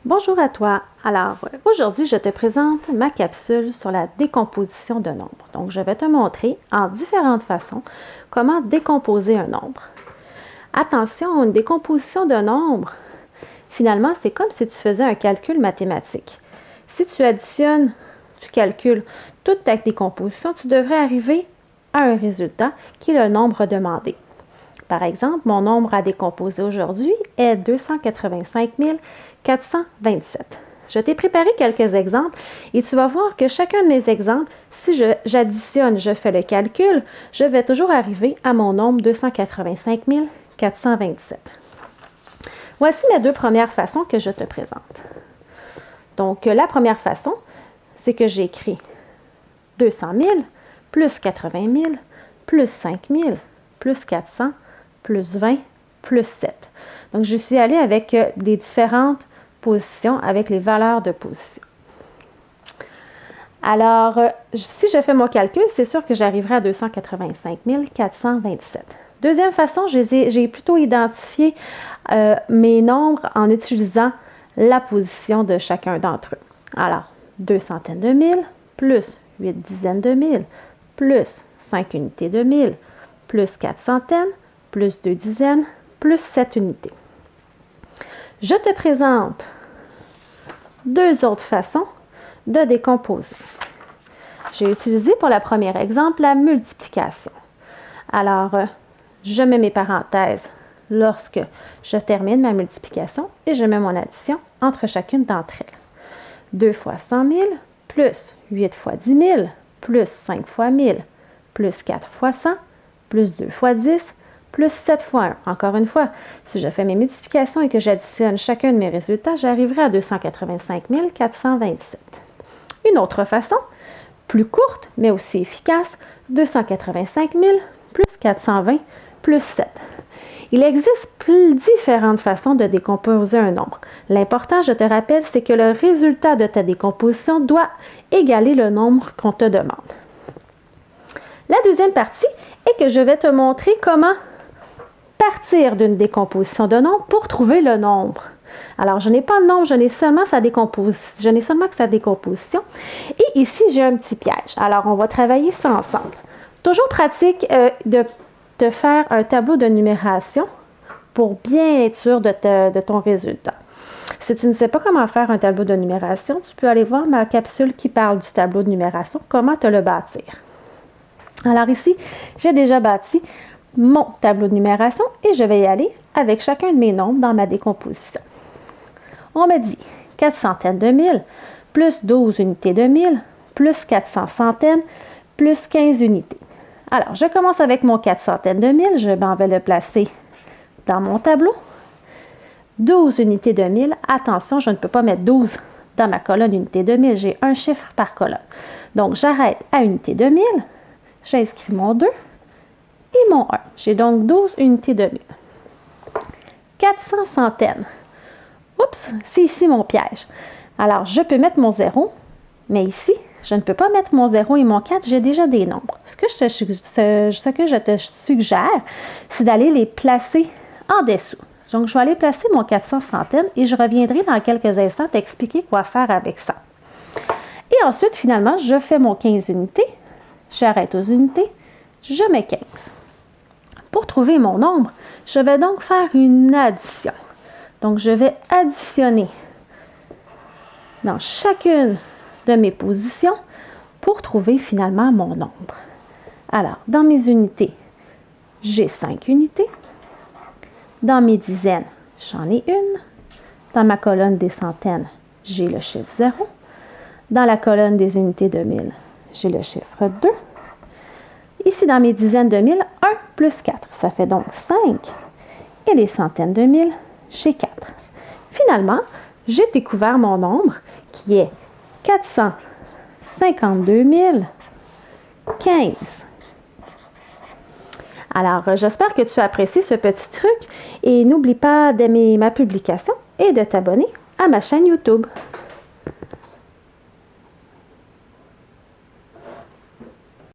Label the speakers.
Speaker 1: Bonjour à toi. Alors, aujourd'hui, je te présente ma capsule sur la décomposition de nombres. Donc, je vais te montrer en différentes façons comment décomposer un nombre. Attention, une décomposition de nombres, finalement, c'est comme si tu faisais un calcul mathématique. Si tu additionnes, tu calcules toute ta décomposition, tu devrais arriver à un résultat qui est le nombre demandé. Par exemple, mon nombre à décomposer aujourd'hui est 285 427. Je t'ai préparé quelques exemples et tu vas voir que chacun de mes exemples, si j'additionne, je fais le calcul, je vais toujours arriver à mon nombre 285 427. Voici les deux premières façons que je te présente. Donc, la première façon, c'est que j'écris 200 000 plus 80 000 plus 5 000 plus 400 plus 20 plus 7. Donc, je suis allée avec des différentes positions avec les valeurs de position. Alors, si je fais mon calcul, c'est sûr que j'arriverai à 285 427. Deuxième façon, j'ai plutôt identifié mes nombres en utilisant la position de chacun d'entre eux. Alors, 2 centaines de mille plus 8 dizaines de mille plus 5 unités de mille plus 4 centaines plus 2 dizaines plus 7 unités. Je te présente deux autres façons de décomposer. J'ai utilisé pour le premier exemple la multiplication. Alors, je mets mes parenthèses lorsque je termine ma multiplication et je mets mon addition entre chacune d'entre elles. 2 fois 100 000 plus 8 fois 10 000 plus 5 fois 1000 plus 4 fois 100 plus 2 fois 10 plus 7 fois 1. Encore une fois, si je fais mes multiplications et que j'additionne chacun de mes résultats, j'arriverai à 285 427. Une autre façon, plus courte, mais aussi efficace, 285 000 plus 420 plus 7. Il existe différentes façons de décomposer un nombre. L'important, je te rappelle, c'est que le résultat de ta décomposition doit égaler le nombre qu'on te demande. La deuxième partie est que je vais te montrer comment partir d'une décomposition de nombre pour trouver le nombre. Alors, je n'ai pas de nombre, je n'ai seulement que sa décomposition. Et ici, j'ai un petit piège. Alors, on va travailler ça ensemble. Toujours pratique de te faire un tableau de numération pour bien être sûr de ton résultat. Si tu ne sais pas comment faire un tableau de numération, tu peux aller voir ma capsule qui parle du tableau de numération, comment te le bâtir. Alors ici, j'ai déjà bâti mon tableau de numération et je vais y aller avec chacun de mes nombres dans ma décomposition. On me dit 4 centaines de mille plus 12 unités de mille plus 400 centaines plus 15 unités. Alors, je commence avec mon 4 centaines de mille, je m'en vais le placer dans mon tableau. 12 unités de mille, attention, je ne peux pas mettre 12 dans ma colonne unité de mille, j'ai un chiffre par colonne. Donc, j'arrête à unité de mille, j'inscris mon 2 et mon 1. J'ai donc 12 unités de mille. 400 centaines. Oups, c'est ici mon piège. Alors, je peux mettre mon 0, mais ici, je ne peux pas mettre mon 0 et mon 4, j'ai déjà des nombres. Ce que je te suggère, c'est d'aller les placer en dessous. Donc, je vais aller placer mon 400 centaines et je reviendrai dans quelques instants t'expliquer quoi faire avec ça. Et ensuite, finalement, je fais mon 15 unités, j'arrête aux unités, je mets 15. Pour trouver mon nombre, je vais donc faire une addition. Donc, je vais additionner dans chacune de mes positions pour trouver finalement mon nombre. Alors, dans mes unités, j'ai 5 unités. Dans mes dizaines, j'en ai une. Dans ma colonne des centaines, j'ai le chiffre 0. Dans la colonne des unités de 1000, j'ai le chiffre 2. Ici, dans mes dizaines de mille, 1 plus 4, ça fait donc 5. Et les centaines de mille, j'ai 4. Finalement, j'ai découvert mon nombre qui est 452 015. Alors, j'espère que tu as apprécié ce petit truc et n'oublie pas d'aimer ma publication et de t'abonner à ma chaîne YouTube.